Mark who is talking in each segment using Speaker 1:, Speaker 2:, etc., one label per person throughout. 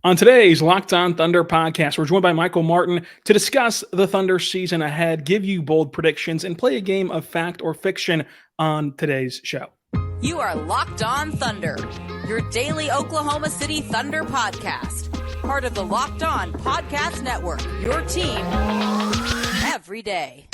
Speaker 1: On today's Locked On Thunder podcast, we're joined by Michael Martin to discuss the Thunder season ahead, give you bold predictions, and play a game of fact or fiction on today's show.
Speaker 2: You are Locked On Thunder, your daily Oklahoma City Thunder podcast. Part of the Locked On Podcast Network, your team every day.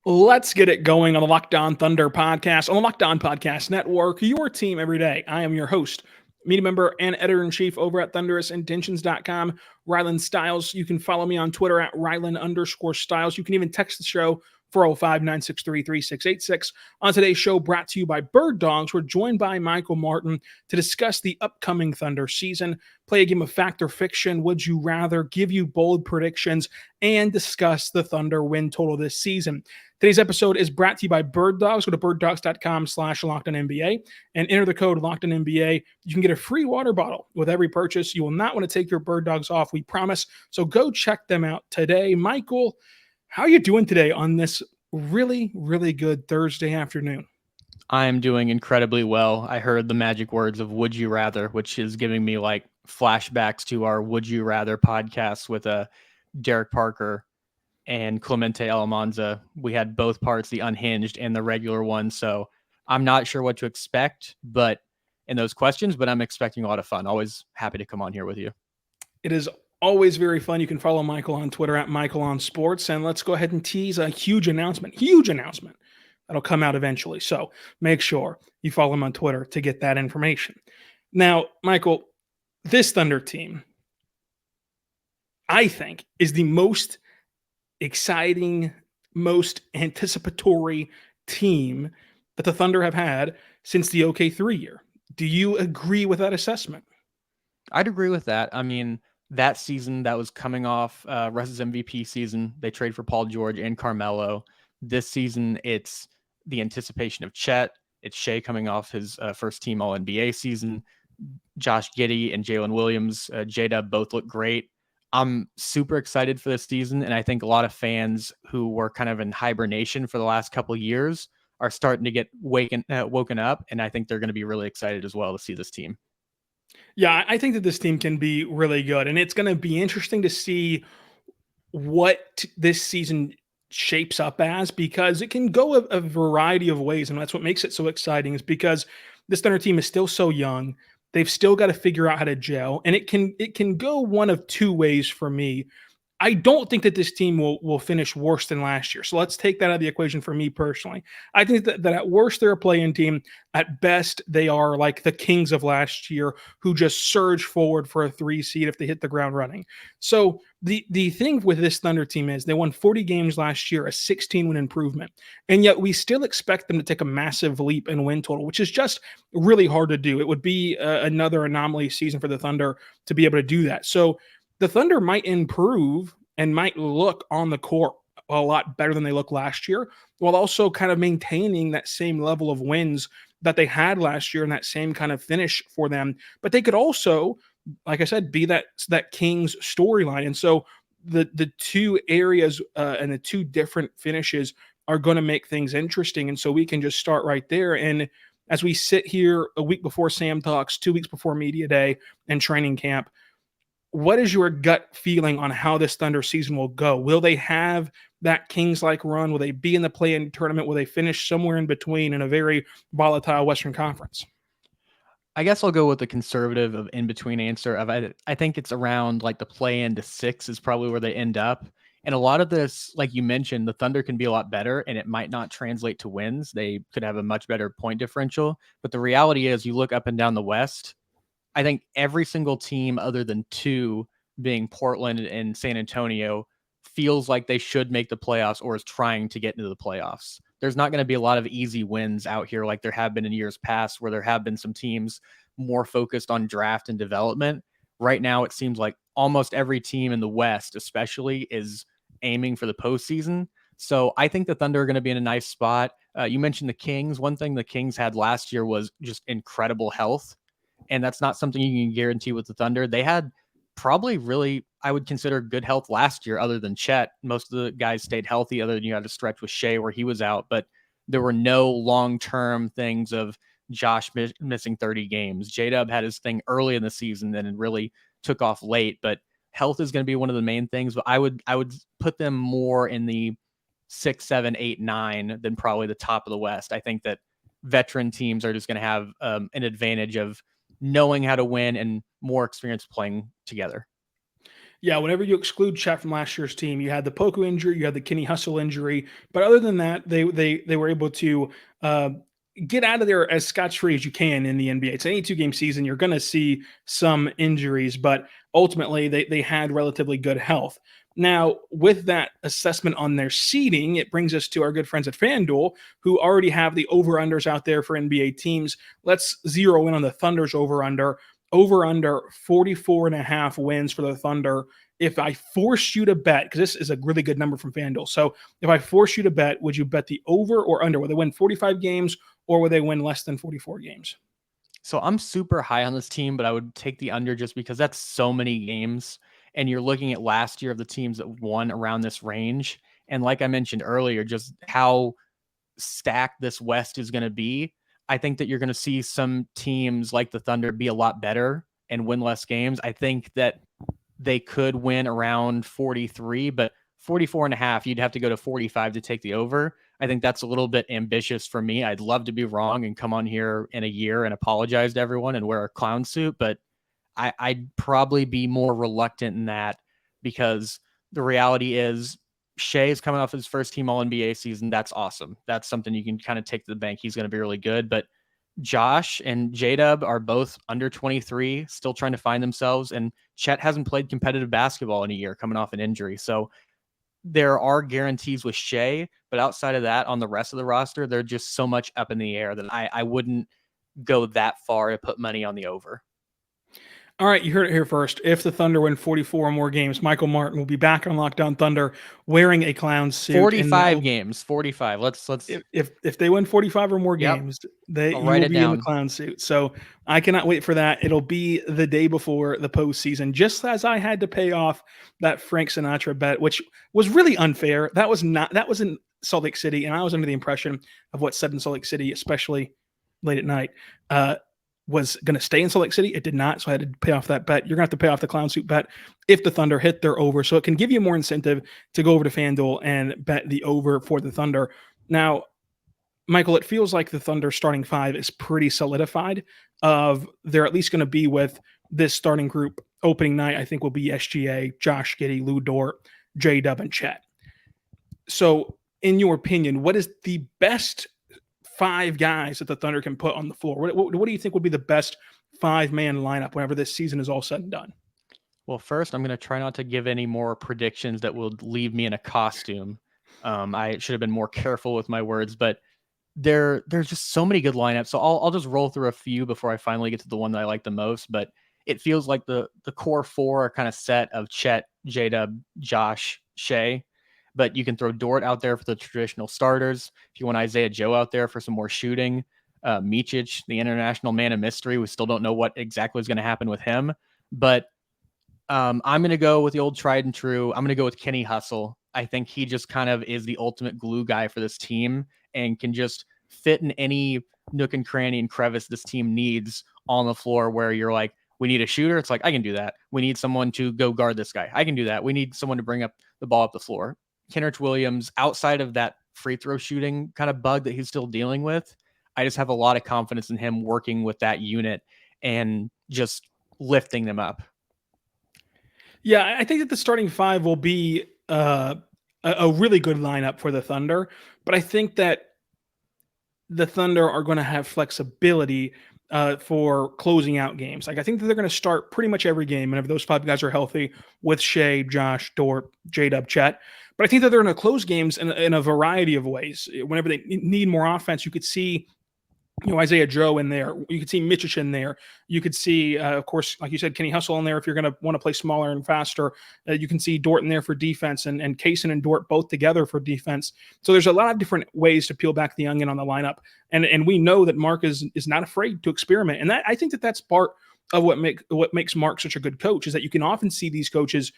Speaker 1: Let's get it going on the Locked On Thunder podcast, on the Locked On Podcast Network, your team every day. I am your host, media member and editor-in-chief over at thunderousintentions.com, Rylan Stiles. You can follow me on Twitter at Rylan_Stiles. You can even text the show 405-963-3686. On today's show, brought to you by Bird Dogs, we're joined by Michael Martin to discuss the upcoming Thunder season, play a game of fact or fiction, would you rather, give you bold predictions, and discuss the Thunder win total this season. Today's episode is brought to you by Bird Dogs. Go to birddogs.com/LockedOnNBA and enter the code LockedOnNBA. You can get a free water bottle with every purchase. You will not want to take your Bird Dogs off, we promise. So go check them out today. Michael, how are you doing today on this really, really good Thursday afternoon?
Speaker 3: I am doing incredibly well. I heard the magic words of Would You Rather, which is giving me like flashbacks to our Would You Rather podcast with Derek Parker and Clemente Alamanza. We had both parts, the unhinged and the regular one. So I'm not sure what to expect, but in those questions, but I'm expecting a lot of fun. Always happy to come on here with you.
Speaker 1: It is always very fun. You can follow Michael on Twitter at MichaelOnSports. And let's go ahead and tease a huge announcement that'll come out eventually. So make sure you follow him on Twitter to get that information. Now, Michael, this Thunder team, I think, is the most exciting, most anticipatory team that the Thunder have had since the OK3 year. Do you agree with that assessment?
Speaker 3: I'd agree with that. I mean, that season that was coming off Russ's MVP season, they trade for Paul George and Carmelo. This season, it's the anticipation of Chet. It's Shai coming off his first team All-NBA season. Josh Giddey and Jalen Williams, J-Dub both look great. I'm super excited for this season, and I think a lot of fans who were kind of in hibernation for the last couple of years are starting to get woken up, and I think they're going to be really excited as well to see this team.
Speaker 1: Yeah, I think that this team can be really good, and it's going to be interesting to see what this season shapes up as, because it can go a variety of ways, and that's what makes it so exciting, is because this Thunder team is still so young. They've still got to figure out how to gel, and it can go one of two ways for me. I don't think that this team will finish worse than last year. So let's take that out of the equation for me personally. I think that at worst, they're a play-in team. At best, they are like the Kings of last year who just surge forward for a 3 seed if they hit the ground running. So the thing with this Thunder team is they won 40 games last year, a 16-win improvement. And yet we still expect them to take a massive leap in win total, which is just really hard to do. It would be another anomaly season for the Thunder to be able to do that. So the Thunder might improve and might look on the court a lot better than they looked last year, while also kind of maintaining that same level of wins that they had last year and that same kind of finish for them. But they could also, like I said, be that Kings storyline. And so the two areas and the two different finishes are going to make things interesting. And so we can just start right there. And as we sit here a week before Sam talks, 2 weeks before media day and training camp, what is your gut feeling on how this Thunder season will go? Will they have that Kings-like run? Will they be in the play-in tournament? Will they finish somewhere in between in a very volatile Western Conference?
Speaker 3: I guess I'll go with the conservative of in-between answer. I think it's around like the play-in to 6 is probably where they end up. And a lot of this, like you mentioned, the Thunder can be a lot better, and it might not translate to wins. They could have a much better point differential. But the reality is you look up and down the West, I think every single team other than 2, being Portland and San Antonio, feels like they should make the playoffs or is trying to get into the playoffs. There's not going to be a lot of easy wins out here like there have been in years past, where there have been some teams more focused on draft and development. Right now, it seems like almost every team in the West, especially, is aiming for the postseason. So I think the Thunder are going to be in a nice spot. You mentioned the Kings. One thing the Kings had last year was just incredible health. and that's not something you can guarantee with the Thunder. They had probably really, I would consider, good health last year, other than Chet. Most of the guys stayed healthy, other than you had a stretch with Shai where he was out, but there were no long-term things of Josh missing 30 games. J-Dub had his thing early in the season, then it really took off late, but health is going to be one of the main things. But I would put them more in the 6, 7, 8, 9 than probably the top of the West. I think that veteran teams are just going to have an advantage of knowing how to win and more experience playing together.
Speaker 1: Yeah, whenever you exclude Chet from last year's team, you had the Poku injury, you had the Kenny Hustle injury, but other than that, they were able to get out of there as scotch-free as you can in the NBA. It's an 82-game season. You're going to see some injuries, but ultimately they had relatively good health. Now, with that assessment on their seeding, it brings us to our good friends at FanDuel, who already have the over-unders out there for NBA teams. Let's zero in on the Thunder's over-under. Over-under 44.5 wins for the Thunder. If I force you to bet, because this is a really good number from FanDuel, so if I force you to bet, would you bet the over or under? Will they win 45 games or will they win less than 44 games?
Speaker 3: So I'm super high on this team, but I would take the under just because that's so many games. And you're looking at last year of the teams that won around this range. And like I mentioned earlier, just how stacked this West is going to be. I think that you're going to see some teams like the Thunder be a lot better and win less games. I think that they could win around 43, but 44.5, you'd have to go to 45 to take the over. I think that's a little bit ambitious for me. I'd love to be wrong and come on here in a year and apologize to everyone and wear a clown suit, but I'd probably be more reluctant in that because the reality is Shai is coming off his first team All-NBA season. That's awesome. That's something you can kind of take to the bank. He's going to be really good. But Josh and J-Dub are both under 23, still trying to find themselves. And Chet hasn't played competitive basketball in a year coming off an injury. So there are guarantees with Shai, but outside of that, on the rest of the roster, they're just so much up in the air that I wouldn't go that far to put money on the over.
Speaker 1: All right, you heard it here first. If the Thunder win 44 or more games, Michael Martin will be back on Locked On Thunder wearing a clown suit.
Speaker 3: 45 games, 45. Let's.
Speaker 1: If they win 45 or more games, you will be in the clown suit. So I cannot wait for that. It'll be the day before the postseason, just as I had to pay off that Frank Sinatra bet, which was really unfair. That was in Salt Lake City, and I was under the impression of what's said in Salt Lake City, especially late at night. Was going to stay in Salt Lake City. It did not, so I had to pay off that bet. You're going to have to pay off the clown suit bet if the Thunder hit their over, so it can give you more incentive to go over to FanDuel and bet the over for the Thunder. Now, Michael, it feels like the Thunder starting five is pretty solidified. They're at least going to be with this starting group opening night. I think will be SGA, Josh Giddey, Lou Dort, J-Dub, and Chet. So, in your opinion, what is the best five guys that the Thunder can put on the floor? What do you think would be the best five-man lineup whenever this season is all said and done?
Speaker 3: Well, first, I'm going to try not to give any more predictions that will leave me in a costume. I should have been more careful with my words, but there's just so many good lineups. So I'll just roll through a few before I finally get to the one that I like the most. But it feels like the core four are kind of set of Chet, J-Dub, Josh, Shai. But you can throw Dort out there for the traditional starters. If you want Isaiah Joe out there for some more shooting, Micic, the international man of mystery, we still don't know what exactly is going to happen with him. But I'm going to go with the old tried and true. I'm going to go with Kenny Hustle. I think he just kind of is the ultimate glue guy for this team and can just fit in any nook and cranny and crevice this team needs on the floor where you're like, we need a shooter. It's like, I can do that. We need someone to go guard this guy. I can do that. We need someone to bring up the ball up the floor. Kenrich Williams, outside of that free throw shooting kind of bug that he's still dealing with, I just have a lot of confidence in him working with that unit and just lifting them up.
Speaker 1: Yeah, I think that the starting five will be a really good lineup for the Thunder, but I think that the Thunder are going to have flexibility for closing out games. Like I think that they're going to start pretty much every game whenever those five guys are healthy with Shai, Josh, Dort, J-Dub, Chet. But I think that they're going to close games in a variety of ways. Whenever they need more offense, you could see Isaiah Joe in there. You could see Micic in there. You could see, of course, like you said, Kenny Hustle in there if you're going to want to play smaller and faster. You can see Dort in there for defense, and Cason and Dort both together for defense. So there's a lot of different ways to peel back the onion on the lineup. And we know that Mark is not afraid to experiment. And I think that's part of what makes Mark such a good coach, is that you can often see these coaches,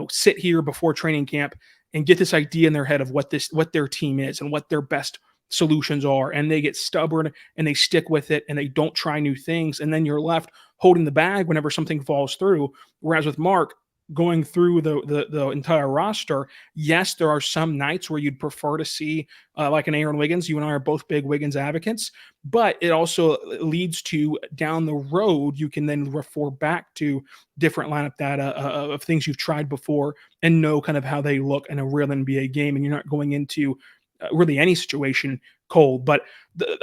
Speaker 1: sit here before training camp and get this idea in their head of what their team is and what their best solutions are, and they get stubborn and they stick with it and they don't try new things, and then you're left holding the bag whenever something falls through. Whereas with Mark, going through the entire roster, yes, there are some nights where you'd prefer to see like an Aaron Wiggins. You and I are both big Wiggins advocates, but it also leads to, down the road, you can then refer back to different lineup data of things you've tried before and know kind of how they look in a real NBA game, and you're not going into really any situation cold. But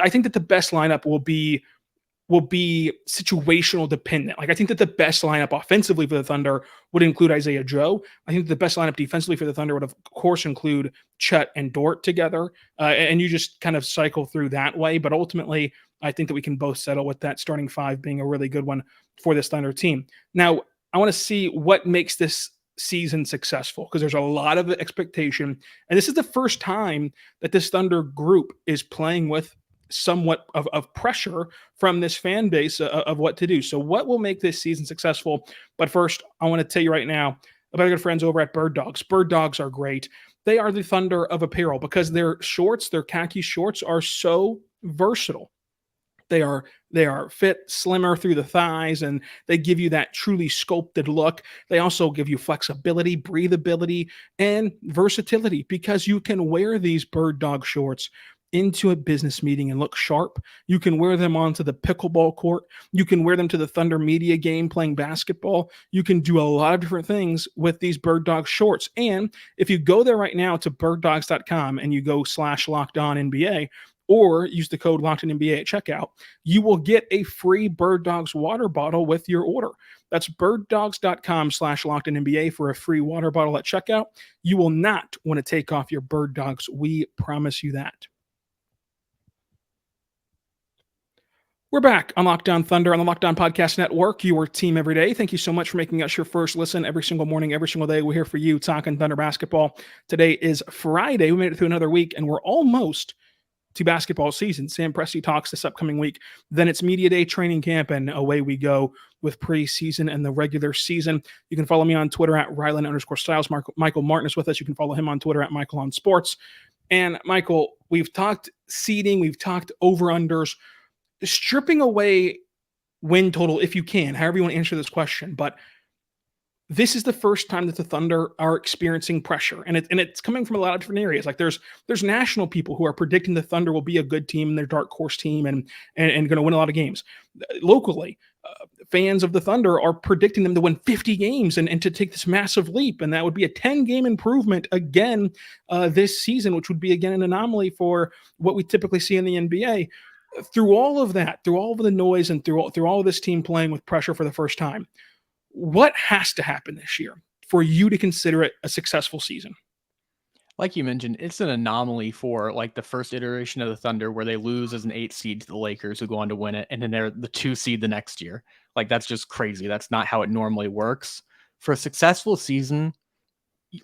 Speaker 1: I think that the best lineup will be situational dependent. Like, I think that the best lineup offensively for the Thunder would include Isaiah Joe. I think the best lineup defensively for the Thunder would, of course, include Chet and Dort together. And you just kind of cycle through that way. But ultimately, I think that we can both settle with that starting five being a really good one for this Thunder team. Now, I want to see what makes this season successful, because there's a lot of expectation. And this is the first time that this Thunder group is playing with somewhat of pressure from this fan base of what to do. So what will make this season successful? But first, I want to tell you right now about our good friends over at Bird Dogs. Bird Dogs are great. They are the Thunder of apparel, because their shorts, their khaki shorts, are so versatile. They are fit, slimmer through the thighs, and they give you that truly sculpted look. They also give you flexibility, breathability, and versatility, because you can wear these Bird Dog shorts into a business meeting and look sharp. You can wear them onto the pickleball court. You can wear them to the Thunder media game playing basketball. You can do a lot of different things with these Bird Dog shorts. And if you go there right now to birddogs.com and you go /LockedOnNBA, or use the code LockedOnNBA at checkout, you will get a free Bird Dogs water bottle with your order. That's birddogs.com /LockedOnNBA for a free water bottle at checkout. You will not want to take off your Bird Dogs. We promise you that. We're back on Locked On Thunder on the Locked On Podcast Network, your team every day. Thank you so much for making us your first listen every single morning, every single day. We're here for you talking Thunder basketball. Today is Friday. We made it through another week, and we're almost to basketball season. Sam Presti talks this upcoming week. Then it's media day, training camp, and away we go with preseason and the regular season. You can follow me on Twitter at Ryland_Styles. Michael Martin is with us. You can follow him on Twitter at Michael on Sports. And Michael, we've talked seeding, we've talked over-unders, stripping away win total if you can, however you want to answer this question. But this is the first time that the Thunder are experiencing pressure, and it's coming from a lot of different areas. Like there's national people who are predicting the Thunder will be a good team and their dark horse team and going to win a lot of games. Locally, fans of the Thunder are predicting them to win 50 games and to take this massive leap, and that would be a 10-game improvement again this season, which would be again an anomaly for what we typically see in the NBA. Through all of that, through all of the noise, and through all of this team playing with pressure for the first time, what has to happen this year for you to consider it a successful season?
Speaker 3: Like you mentioned, it's an anomaly for like the first iteration of the Thunder, where they lose as an 8 seed to the Lakers, who go on to win it, and then they're the 2 seed the next year. Like, that's just crazy. That's not how it normally works. For a successful season,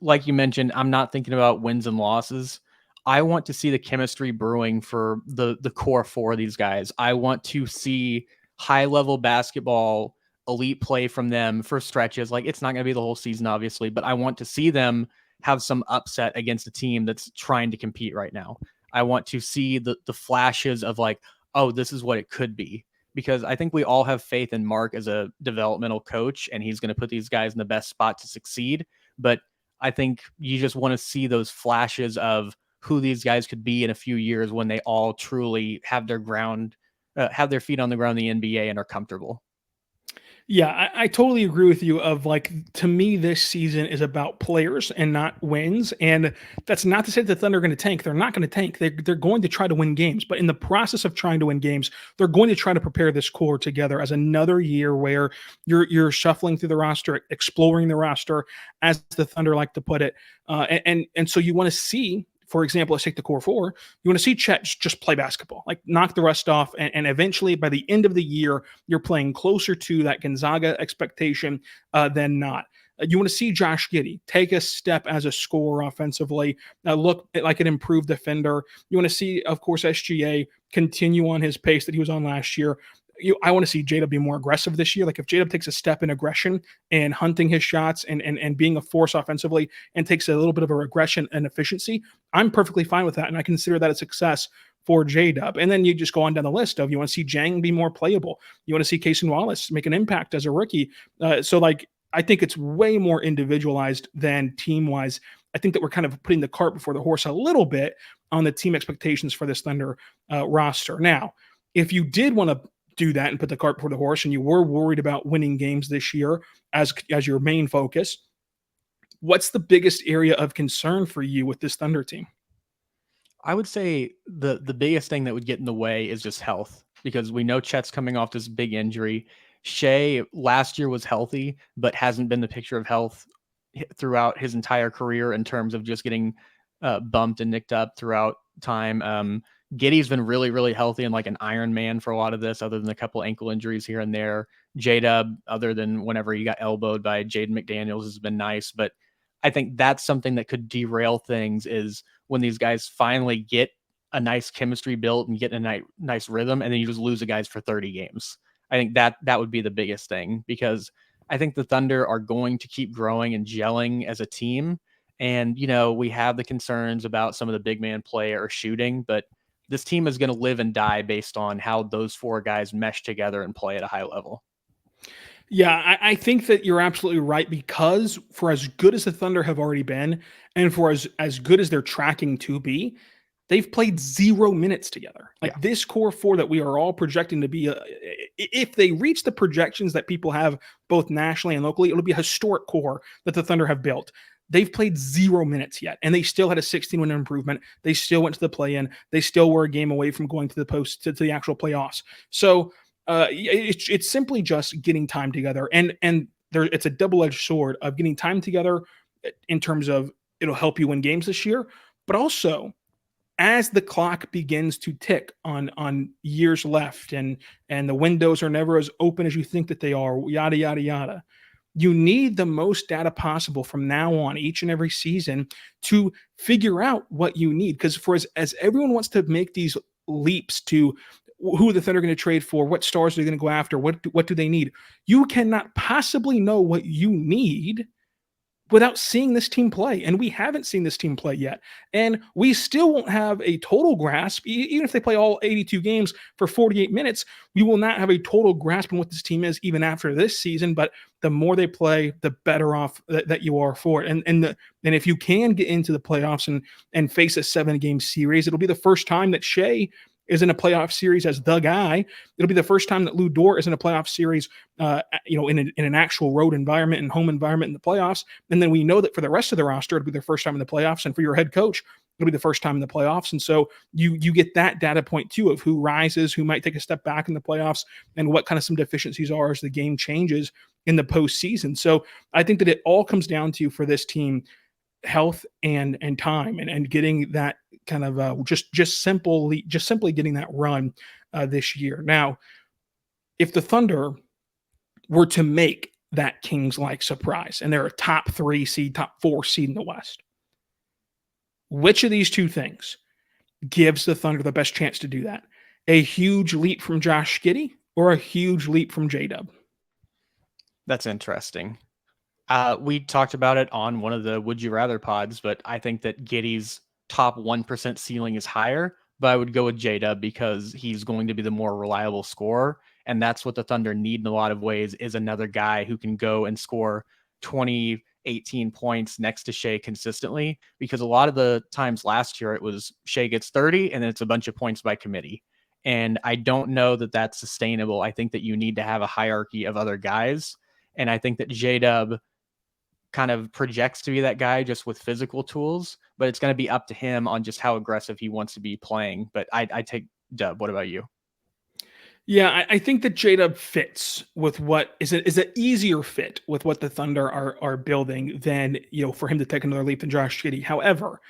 Speaker 3: like you mentioned, I'm not thinking about wins and losses. I want to see the chemistry brewing for the core 4 of these guys. I want to see high-level basketball, elite play from them for stretches. Like, it's not going to be the whole season, obviously, but I want to see them have some upset against a team that's trying to compete right now. I want to see the flashes of like, oh, this is what it could be. Because I think we all have faith in Mark as a developmental coach, and he's going to put these guys in the best spot to succeed. But I think you just want to see those flashes of who these guys could be in a few years when they all truly have their feet on the ground in the NBA and are comfortable.
Speaker 1: Yeah, I totally agree with you. To me, this season is about players and not wins. And that's not to say that the Thunder are going to tank. They're not going to tank. They're going to try to win games. But in the process of trying to win games, they're going to try to prepare this core together as another year where you're shuffling through the roster, exploring the roster, as the Thunder like to put it. And so you want to see for example, let's take the core four. You want to see Chet just play basketball, like knock the rust off. And eventually by the end of the year, you're playing closer to that Gonzaga expectation than not. You want to see Josh Giddey take a step as a scorer offensively, look like an improved defender. You want to see, of course, SGA continue on his pace that he was on last year. I want to see J-Dub be more aggressive this year. Like if J-Dub takes a step in aggression and hunting his shots and being a force offensively and takes a little bit of a regression and efficiency, I'm perfectly fine with that. And I consider that a success for J-Dub. And then you just go on down the list of, you want to see Dieng be more playable. You want to see Cason Wallace make an impact as a rookie. I think it's way more individualized than team-wise. I think that we're kind of putting the cart before the horse a little bit on the team expectations for this Thunder roster. Now, if you did want to do that and put the cart before the horse and you were worried about winning games this year as your main focus, what's the biggest area of concern for you with this Thunder team?
Speaker 3: I would say the biggest thing that would get in the way is just health, because we know Chet's coming off this big injury. Shai last year was healthy, but hasn't been the picture of health throughout his entire career in terms of just getting bumped and nicked up throughout time. Giddey's been really, really healthy and like an Iron Man for a lot of this, other than a couple ankle injuries here and there. J-Dub, other than whenever he got elbowed by Jaden McDaniels, has been nice. But I think that's something that could derail things, is when these guys finally get a nice chemistry built and get a nice rhythm, and then you just lose the guys for 30 games. I think that would be the biggest thing, because I think the Thunder are going to keep growing and gelling as a team. And, we have the concerns about some of the big man play or shooting, but this team is going to live and die based on how those four guys mesh together and play at a high level.
Speaker 1: Yeah, I think that you're absolutely right, because for as good as the Thunder have already been, and for as good as they're tracking to be, they've played 0 minutes together. Like this core four that we are all projecting to be, if they reach the projections that people have both nationally and locally, it'll be a historic core that the Thunder have built. They've played 0 minutes yet, and they still had a 16-win improvement. They still went to the play-in. They still were a game away from going to the actual playoffs. So it's simply just getting time together, and it's a double-edged sword of getting time together in terms of it'll help you win games this year, but also as the clock begins to tick on years left and the windows are never as open as you think that they are, yada, yada, yada. You need the most data possible from now on each and every season to figure out what you need. Because as everyone wants to make these leaps to who the Thunder are going to trade for, what stars are they going to go after, what do they need, you cannot possibly know what you need without seeing this team play. And we haven't seen this team play yet. And we still won't have a total grasp. Even if they play all 82 games for 48 minutes, we will not have a total grasp on what this team is even after this season. But the more they play, the better off that you are for it. And if you can get into the playoffs and face a 7-game series, it'll be the first time that Shai is in a playoff series as the guy. It'll be the first time that Lou Dort is in a playoff series, in an actual road environment and home environment in the playoffs. And then we know that for the rest of the roster, it'll be their first time in the playoffs. And for your head coach, it'll be the first time in the playoffs. And so you get that data point too of who rises, who might take a step back in the playoffs, and what kind of some deficiencies are as the game changes in the postseason. So I think that it all comes down to, for this team, health and time and getting that kind of just simply getting that run this year. Now, if the Thunder were to make that Kings-like surprise and they're a top 3 seed, top 4 seed in the West, which of these two things gives the Thunder the best chance to do that? A huge leap from Josh Giddey or a huge leap from J-Dub?
Speaker 3: That's interesting. We talked about it on one of the Would You Rather pods, but I think that Giddey's top 1% ceiling is higher, but I would go with J-Dub because he's going to be the more reliable scorer. And that's what the Thunder need in a lot of ways, is another guy who can go and score 20, 18 points next to Shai consistently, because a lot of the times last year it was Shai gets 30 and then it's a bunch of points by committee. And I don't know that that's sustainable. I think that you need to have a hierarchy of other guys. And I think that J-Dub kind of projects to be that guy just with physical tools, but it's going to be up to him on just how aggressive he wants to be playing. But I take Dub. What about you?
Speaker 1: Yeah, I think that J-Dub fits with what is an easier fit with what the Thunder are building than, for him to take another leap than Josh Giddey. However,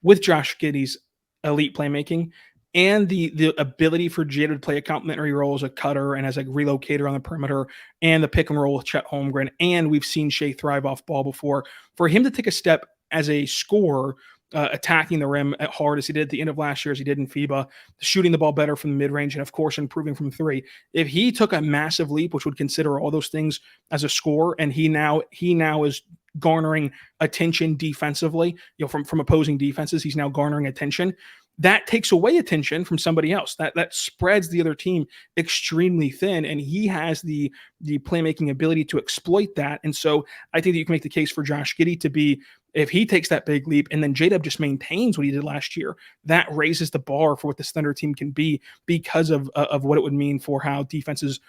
Speaker 1: with Josh Giddey's elite playmaking and the ability for Jada to play a complementary role as a cutter and as a relocator on the perimeter and the pick and roll with Chet Holmgren. And we've seen Shai thrive off ball before. For him to take a step as a scorer, attacking the rim at hard as he did at the end of last year, as he did in FIBA, shooting the ball better from the mid-range, and of course improving from three. If he took a massive leap, which would consider all those things as a scorer, and he now is garnering attention defensively, from opposing defenses, he's now garnering attention. That takes away attention from somebody else. That spreads the other team extremely thin, and he has the playmaking ability to exploit that. And so I think that you can make the case for Josh Giddey to be, if he takes that big leap and then J-Dub just maintains what he did last year, that raises the bar for what this Thunder team can be because of what it would mean for how defenses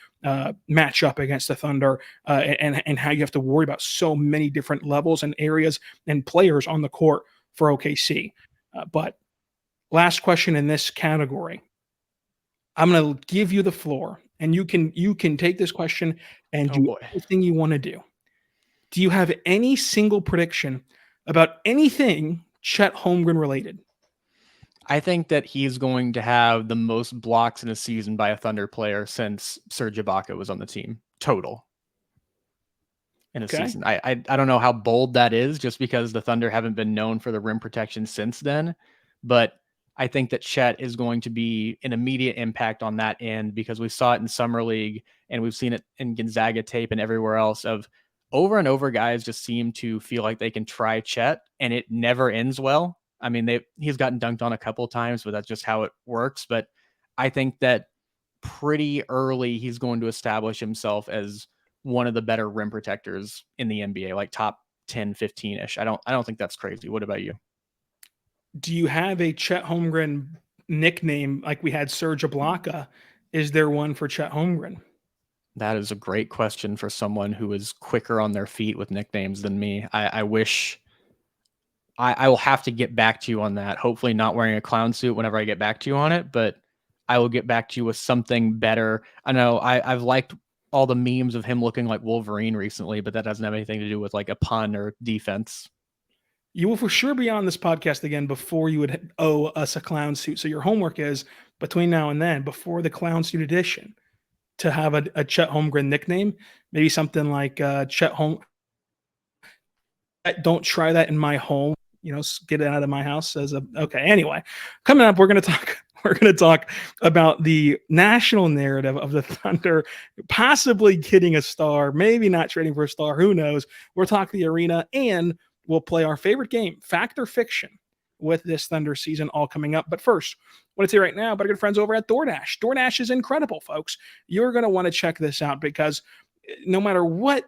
Speaker 1: match up against the Thunder and how you have to worry about so many different levels and areas and players on the court for OKC. But last question in this category. I'm going to give you the floor, and you can take this question and do anything you want to do. Do you have any single prediction about anything Chet Holmgren related?
Speaker 3: I think that he's going to have the most blocks in a season by a Thunder player since Serge Ibaka was on the team, total, in a season. I don't know how bold that is, just because the Thunder haven't been known for the rim protection since then, but I think that Chet is going to be an immediate impact on that end, because we saw it in Summer League and we've seen it in Gonzaga tape and everywhere else of over and over guys just seem to feel like they can try Chet and it never ends well. I mean, he's gotten dunked on a couple of times, but that's just how it works. But I think that pretty early he's going to establish himself as one of the better rim protectors in the NBA, like top 10, 15-ish. I don't think that's crazy. What about you?
Speaker 1: Do you have a Chet Holmgren nickname like we had Serge Ibaka? Is there one for Chet Holmgren?
Speaker 3: That is a great question for someone who is quicker on their feet with nicknames than me. I wish I will have to get back to you on that. Hopefully not wearing a clown suit whenever I get back to you on it, but I will get back to you with something better. I know I've liked all the memes of him looking like Wolverine recently, but that doesn't have anything to do with like a pun or defense.
Speaker 1: You will for sure be on this podcast again before you would owe us a clown suit. So your homework is, between now and then, before the clown suit edition, to have a Chet Holmgren nickname, maybe something like Chet Holm. Don't try that in my home. Get it out of my house. Okay. Anyway, coming up, we're going to talk about the national narrative of the Thunder possibly getting a star, maybe not trading for a star. Who knows? We'll talk the arena, and we'll play our favorite game, Fact or Fiction, with this Thunder season all coming up. But first, I want to say right now about our good friends over at DoorDash. DoorDash is incredible, folks. You're going to want to check this out, because no matter what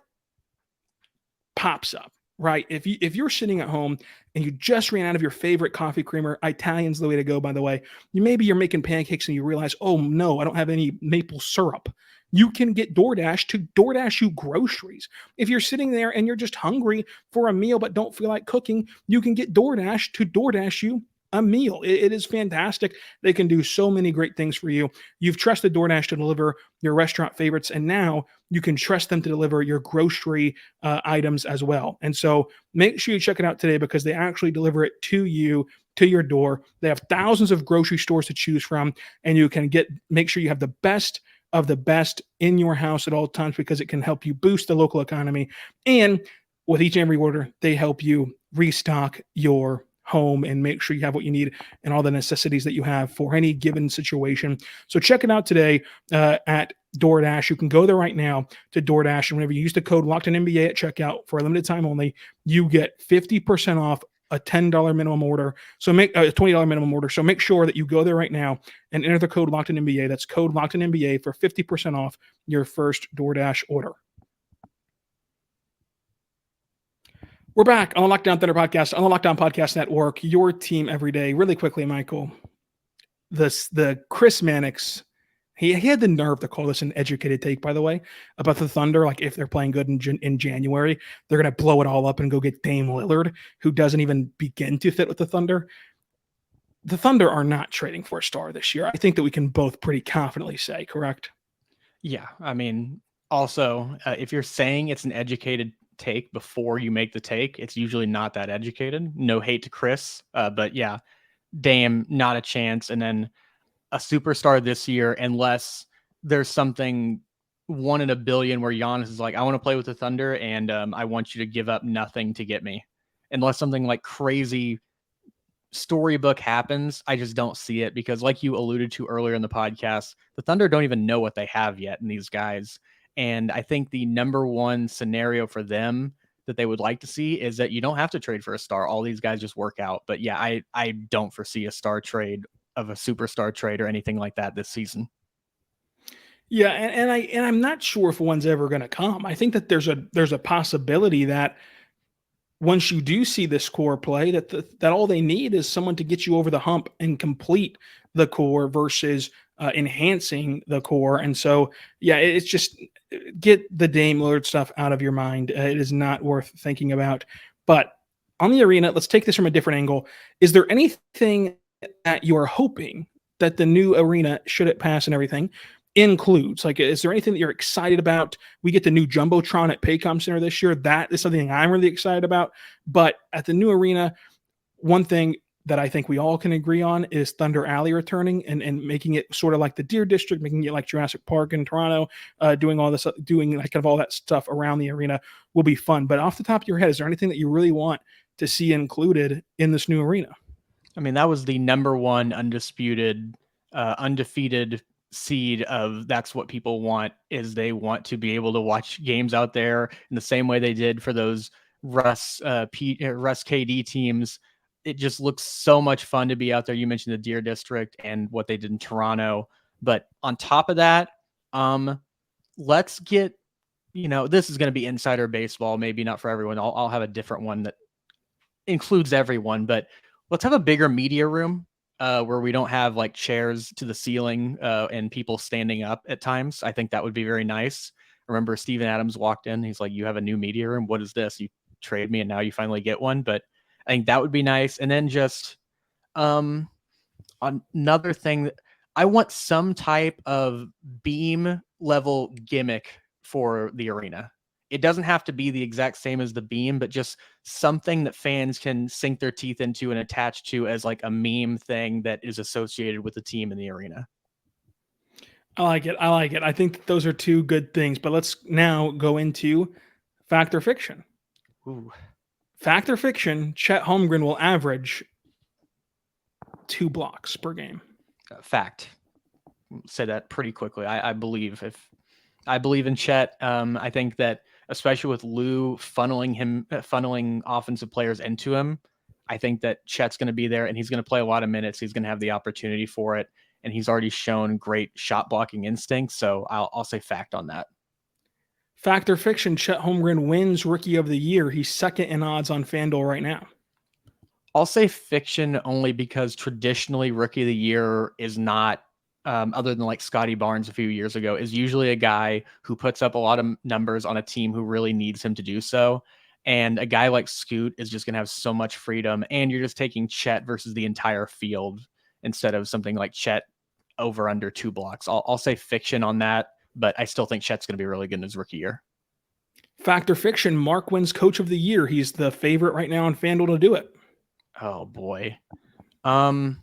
Speaker 1: pops up, right? If you're sitting at home and you just ran out of your favorite coffee creamer, Italian's the way to go, by the way. Maybe you're making pancakes and you realize, oh no, I don't have any maple syrup. You can get DoorDash to DoorDash you groceries. If you're sitting there and you're just hungry for a meal but don't feel like cooking, you can get DoorDash to DoorDash you a meal. It is fantastic. They can do so many great things for you. You've trusted DoorDash to deliver your restaurant favorites, and now you can trust them to deliver your grocery items as well. And so make sure you check it out today, because they actually deliver it to you, to your door. They have thousands of grocery stores to choose from, and you can make sure you have the best of the best in your house at all times, because it can help you boost the local economy. And with each and every order, they help you restock your home and make sure you have what you need and all the necessities that you have for any given situation. So check it out today at DoorDash. You can go there right now to DoorDash, and whenever you use the code LOCKEDONNBA at checkout for a limited time only, you get 50% off a $10 minimum order. So make a $20 minimum order. So make sure that you go there right now and enter the code LOCKEDONNBA. That's code LOCKEDONNBA for 50% off your first DoorDash order. We're back on the Lockdown Thunder podcast, on the Lockdown Podcast Network, your team every day. Really quickly, Michael, the Chris Mannix, he had the nerve to call this an educated take, by the way, about the Thunder. Like, if they're playing good in January, they're going to blow it all up and go get Dame Lillard, who doesn't even begin to fit with the Thunder. The Thunder are not trading for a star this year. I think that we can both pretty confidently say, correct?
Speaker 3: Yeah. I mean, also, if you're saying it's an educated take before you make the take, it's usually not that educated. No hate to Chris, but yeah, Dame, not a chance. And then a superstar this year, unless there's something 1 in a billion where Giannis is like, I want to play with the Thunder and I want you to give up nothing to get me. Unless something like crazy storybook happens, I just don't see it, because like you alluded to earlier in the podcast, the Thunder don't even know what they have yet in these guys. And I think the number one scenario for them that they would like to see is that you don't have to trade for a star. All these guys just work out. But yeah, I don't foresee a star trade of a superstar trade or anything like that this season.
Speaker 1: Yeah, and I'm not sure if one's ever going to come. I think that there's a possibility that once you do see this core play, that all they need is someone to get you over the hump and complete the core versus enhancing the core. And so, yeah, it's just get the Dame Lillard stuff out of your mind. It is not worth thinking about. But on the arena, let's take this from a different angle. Is there anything that you are hoping that the new arena, should it pass and everything, includes? Like, is there anything that you're excited about? We get the new Jumbotron at Paycom Center this year. That is something I'm really excited about. But at the new arena, one thing that I think we all can agree on is Thunder Alley returning and making it sort of like the Deer District, making it like Jurassic Park in Toronto, doing like kind of all that stuff around the arena will be fun. But off the top of your head, is there anything that you really want to see included in this new arena?
Speaker 3: I mean, that was the number one undefeated seed of that's what people want, is they want to be able to watch games out there in the same way they did for those Russ KD teams. It just looks so much fun to be out there. You mentioned the Deer District and what they did in Toronto, but on top of that, let's get, this is going to be insider baseball, maybe not for everyone. I'll have a different one that includes everyone, but let's have a bigger media room where we don't have like chairs to the ceiling and people standing up at times. I think that would be very nice. I remember Steven Adams walked in. He's like, you have a new media room. What is this? You trade me and now you finally get one. But I think that would be nice. And then just another thing, I want some type of beam level gimmick for the arena. It doesn't have to be the exact same as the beam, but just something that fans can sink their teeth into and attach to as like a meme thing that is associated with the team in the arena.
Speaker 1: I like it. I think that those are two good things, but let's now go into fact or fiction.
Speaker 3: Ooh.
Speaker 1: Fact or fiction, Chet Holmgren will average 2 blocks per game.
Speaker 3: Fact. Say that pretty quickly. I believe in Chet. I think that especially with Lou funneling offensive players into him, I think that Chet's going to be there and he's going to play a lot of minutes. He's going to have the opportunity for it, and he's already shown great shot blocking instincts. So I'll say fact on that.
Speaker 1: Fact or fiction, Chet Holmgren wins Rookie of the Year. He's second in odds on FanDuel right now.
Speaker 3: I'll say fiction only because traditionally Rookie of the Year is not, other than like Scotty Barnes a few years ago, is usually a guy who puts up a lot of numbers on a team who really needs him to do so. And a guy like Scoot is just going to have so much freedom, and you're just taking Chet versus the entire field instead of something like Chet over under 2 blocks. I'll say fiction on that, but I still think Chet's going to be really good in his rookie year.
Speaker 1: Fact or fiction, Mark wins Coach of the Year. He's the favorite right now on FanDuel to do it.
Speaker 3: Oh boy. I'll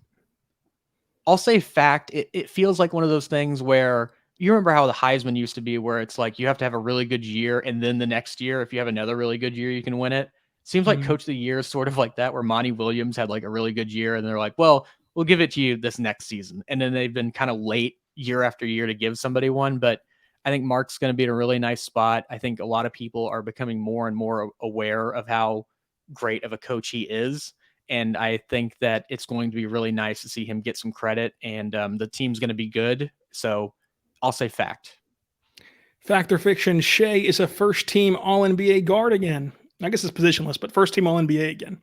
Speaker 3: say fact. It feels like one of those things where you remember how the Heisman used to be, where it's like you have to have a really good year, and then the next year, if you have another really good year, you can win it. Seems like Coach of the Year is sort of like that, where Monty Williams had like a really good year, and they're like, well, we'll give it to you this next season. And then they've been kind of late year after year to give somebody one. But I think Mark's going to be in a really nice spot. I think a lot of people are becoming more and more aware of how great of a coach he is. And I think that it's going to be really nice to see him get some credit, and the team's going to be good. So I'll say fact.
Speaker 1: Fact or fiction, Shai is a first-team All-NBA guard again. I guess it's positionless, but first-team All-NBA again.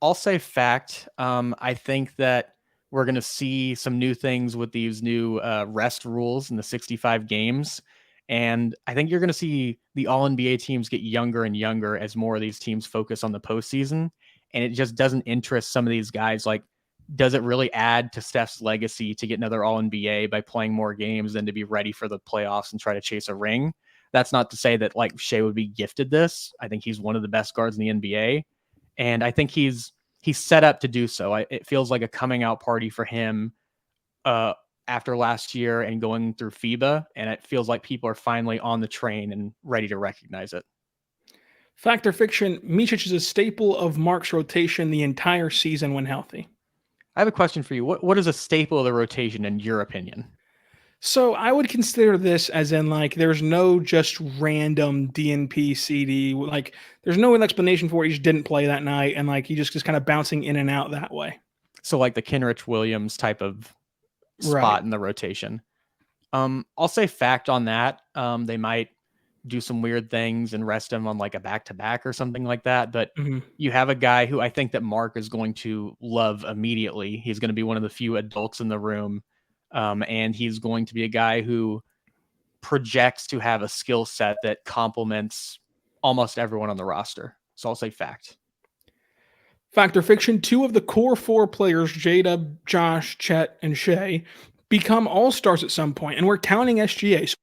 Speaker 3: I'll say fact. I think that we're going to see some new things with these new rest rules in the 65 games. And I think you're going to see the All-NBA teams get younger and younger as more of these teams focus on the postseason. And it just doesn't interest some of these guys. Like, does it really add to Steph's legacy to get another All-NBA by playing more games than to be ready for the playoffs and try to chase a ring? That's not to say that like Shai would be gifted this. I think he's one of the best guards in the NBA, and I think he's set up to do so. It feels like a coming out party for him after last year and going through FIBA, and it feels like people are finally on the train and ready to recognize it.
Speaker 1: Fact or fiction, Micic is a staple of Mark's rotation the entire season when healthy.
Speaker 3: I have a question for you. What is a staple of the rotation in your opinion?
Speaker 1: So I would consider this as in like there's no just random DNP CD. Like there's no explanation for it. He just didn't play that night, and like he just kind of bouncing in and out that way.
Speaker 3: So like the Kenrich Williams type of spot in the rotation. I'll say fact on that. They might do some weird things and rest him on like a back-to-back or something like that. But you have a guy who I think that Mark is going to love immediately. He's going to be one of the few adults in the room. And he's going to be a guy who projects to have a skill set that complements almost everyone on the roster. So I'll say fact.
Speaker 1: Fact or fiction, 2 of the core 4 players, Jada, Josh, Chet, and Shai, become all-stars at some point, and we're counting SGA. So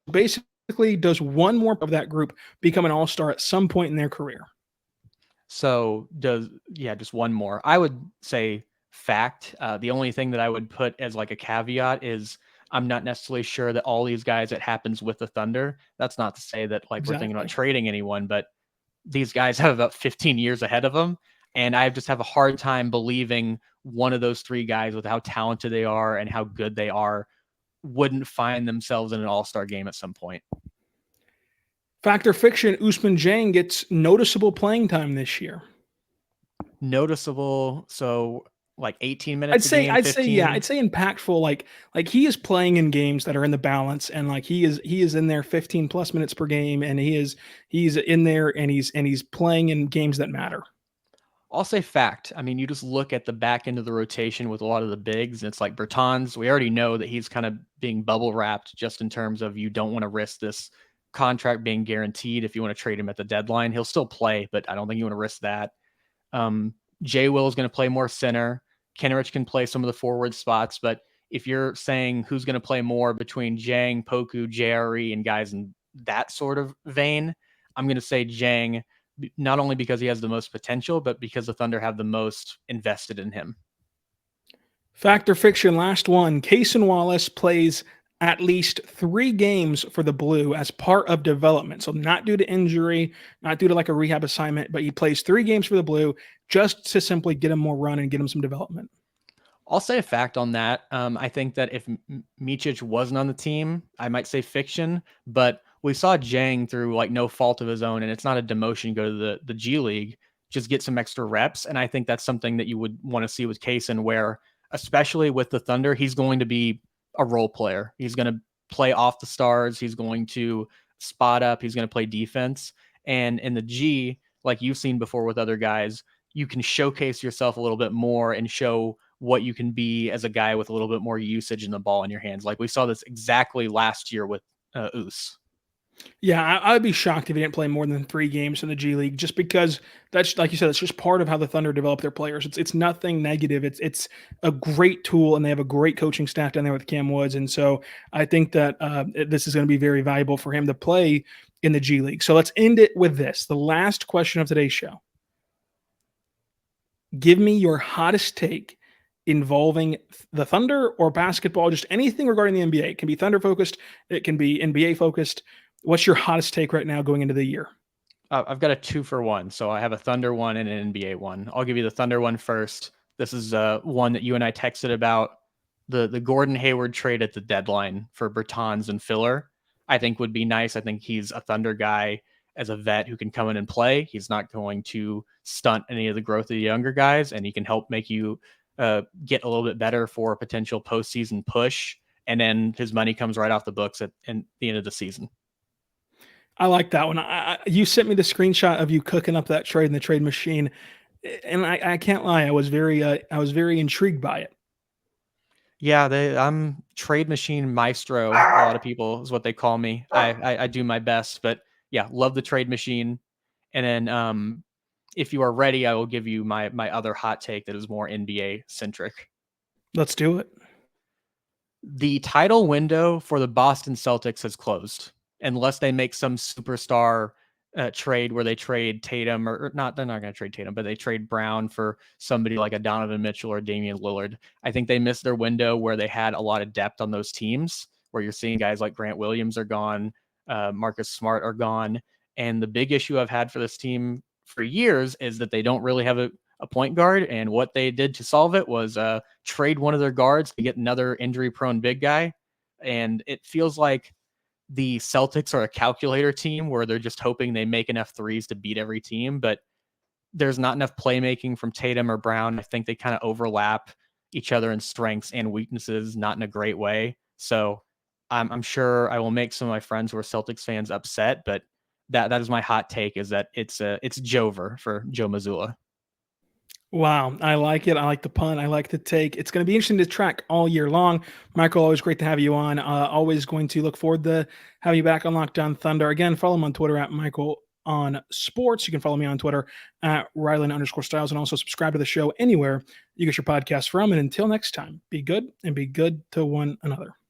Speaker 1: basically, does one more of that group become an all-star at some point in their career?
Speaker 3: So just one more. I would say fact. The only thing that I would put as like a caveat is I'm not necessarily sure that all these guys, it happens with the Thunder. That's not to say that like we're thinking about trading anyone, but these guys have about 15 years ahead of them. And I just have a hard time believing one of those 3 guys, with how talented they are and how good they are, wouldn't find themselves in an all-star game at some point.
Speaker 1: Fact or fiction, Ousmane Dieng gets noticeable playing time this year.
Speaker 3: Noticeable, so like 18 minutes.
Speaker 1: I'd say impactful. Like he is playing in games that are in the balance, and like he is in there 15 plus minutes per game, and he's in there and he's playing in games that matter.
Speaker 3: I'll say fact. I mean, you just look at the back end of the rotation with a lot of the bigs, and it's like Bertans. We already know that he's kind of being bubble wrapped, just in terms of you don't want to risk this contract being guaranteed. If you want to trade him at the deadline, he'll still play, but I don't think you want to risk that. J. Will is going to play more center. Kenrich can play some of the forward spots, but if you're saying who's going to play more between Dieng, Poku, JRE, and guys in that sort of vein, I'm going to say Dieng, not only because he has the most potential, but because the Thunder have the most invested in him.
Speaker 1: Fact or fiction, last one. Cason Wallace plays at least 3 games for the Blue as part of development. So not due to injury, not due to like a rehab assignment, but he plays 3 games for the Blue just to simply get him more run and get him some development.
Speaker 3: I'll say a fact on that. I think that if Micic wasn't on the team, I might say fiction, but we saw Dieng through like no fault of his own, and it's not a demotion, go to the G League, just get some extra reps. And I think that's something that you would want to see with Cason, where especially with the Thunder, he's going to be a role player. He's going to play off the stars. He's going to spot up. He's going to play defense. And in the G, like you've seen before with other guys, you can showcase yourself a little bit more and show what you can be as a guy with a little bit more usage in the ball in your hands. Like we saw this exactly last year with Oos.
Speaker 1: Yeah, I'd be shocked if he didn't play more than 3 games in the G League, just because that's, like you said, it's just part of how the Thunder develop their players. It's nothing negative. It's a great tool, and they have a great coaching staff down there with Cam Woods. And so I think that this is going to be very valuable for him to play in the G League. So let's end it with this. The last question of today's show. Give me your hottest take involving the Thunder or basketball, just anything regarding the NBA. It can be Thunder focused. It can be NBA focused. What's your hottest take right now going into the year?
Speaker 3: I've got a 2-for-1. So I have a Thunder one and an NBA one. I'll give you the Thunder one first. This is one that you and I texted about. The Gordon Hayward trade at the deadline for Bertans and filler, I think would be nice. I think he's a Thunder guy as a vet who can come in and play. He's not going to stunt any of the growth of the younger guys, and he can help make you get a little bit better for a potential postseason push. And then his money comes right off the books at the end of the season.
Speaker 1: I like that one. You sent me the screenshot of you cooking up that trade in the trade machine, and I can't lie, I was very intrigued by it.
Speaker 3: Yeah, I'm trade machine maestro. A lot of people is what they call me. I do my best, but yeah, love the trade machine. And then if you are ready, I will give you my other hot take that is more NBA centric.
Speaker 1: Let's do it.
Speaker 3: The title window for the Boston Celtics has closed. unless they make some superstar trade where they trade Tatum or not. They're not going to trade Tatum, but they trade Brown for somebody like a Donovan Mitchell or Damian Lillard. I think they missed their window where they had a lot of depth on those teams, where you're seeing guys like Grant Williams are gone, Marcus Smart are gone. And the big issue I've had for this team for years is that they don't really have a point guard. And what they did to solve it was trade one of their guards to get another injury-prone big guy. And it feels like the Celtics are a calculator team where they're just hoping they make enough threes to beat every team, but there's not enough playmaking from Tatum or Brown. I think they kind of overlap each other in strengths and weaknesses, not in a great way. So I'm sure I will make some of my friends who are Celtics fans upset, but that is my hot take, is that it's Jover for Joe Mazzulla.
Speaker 1: Wow, I like it. I like the pun. I like the take. It's going to be interesting to track all year long. Michael, always great to have you on. Always going to look forward to having you back on Locked On Thunder. Again, follow him on Twitter at Michael on Sports. You can follow me on Twitter at Rylan_Styles, and also subscribe to the show anywhere you get your podcast from. And until next time, be good and be good to one another.